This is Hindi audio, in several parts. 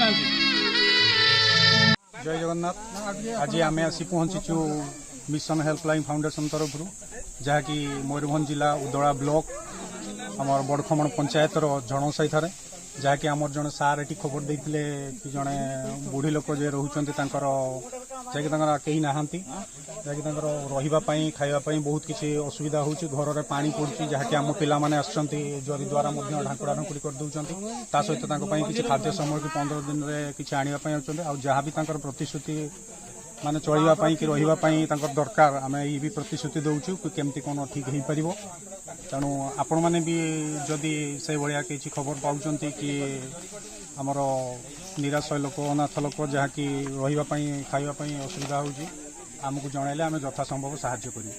जय जगन्नाथ। आज आम आसी पहुंचीचु मिशन हेल्पलाइन फाउंडेशन तरफ जहाँकि मयूरभंज जिला उदला ब्लॉक आमर बड़खमण पंचायतर जनसाई थे जहाँकि आमर जड़े सार ये खबर देते कि जड़े बुढ़ी लोक जे रोचे जहाँकि कहीं नहांती जहाँकि रही खावाई बहुत किसी असुविधा हो घर में पानी पड़ुची जहाँकि आम पाने जरी द्वारा ढांकुड़ा ढांकुड़ी कर दौरान ता सहित किसी खाद्य सामग्री 15 दिन में किसी आने आ जहाँ भी प्रतिश्रुति माने चलवाई कि रही दरकार आम ये भी प्रतिश्रुति दौचु कि केमती कौन ठीक हो पार तेणु आपण मैंने भी जदि से भाया किसी खबर पाँच कि आमर निराश्रय लोक अनाथ लोक जहाँकि रही खावाई असुविधा होमको जनइले आम यथासंभव साहाय्य करूँ।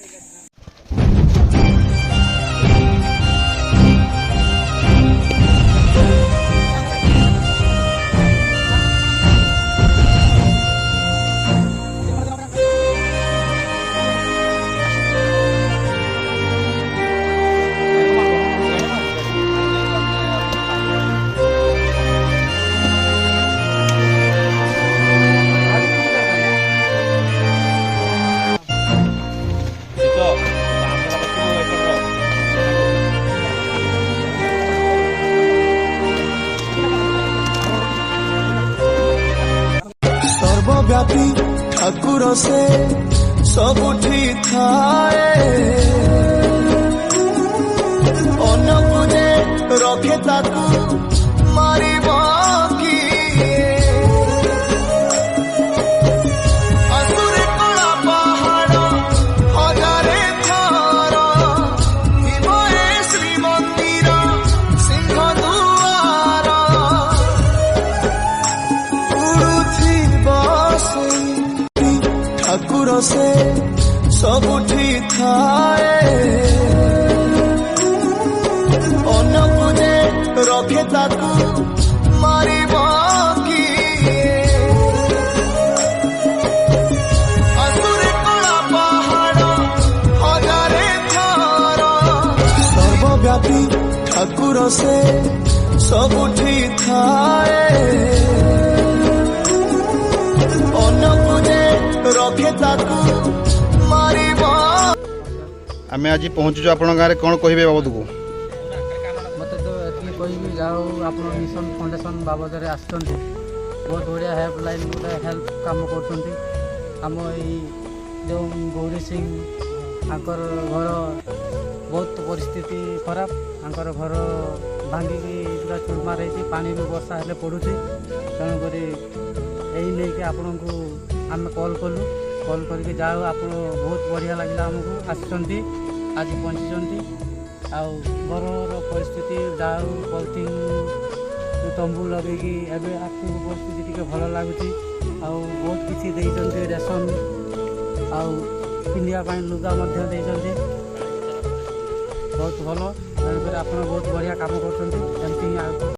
सर्वव्यापी ठाकुर से सबुठी थाए अन्न पूजे रखे ताकू मारिब किए असुरे कला पहाड़ हजारे थर विभये श्रीमंदिर सिंह दुआर ठाकुर से सबुठी थाए अन्न पूजे रखे ताकू मारिब किए असुरे कला पहाड़ हजारे थर सर्वव्यापी ठाकुर से सबुठी थाए अन्न पूजे रखे ताकू मारिब। आम आज पहुँचु आप गाँव कौन कहे बाबद को मत तो ये कह जाओ आप मिशन फाउंडेशन बाबद बहुत बढ़िया हेल्पलाइन गोटे हेल्प कम करम जो गौरी सिंह आंकर घर बहुत परिस्थिति खराब आंकर घर भांगिकी पूरा चुरमार रही पानी भी वर्षा हेल्ले पड़ू तेणुक यही नहीं कि आपण को आम कॉल कलु कॉल करके जाओ आप बहुत बढ़िया लगे आमको आसुँच आज पहुँची घर परिस्थिति जाओ पॉलिथिन तंबू लगे एवं आपको परिस्थिति टी भल लगुच बहुत किसी देते रेशन पिंधापी लुगा बहुत भल तेणुक आप बहुत बढ़िया काम कर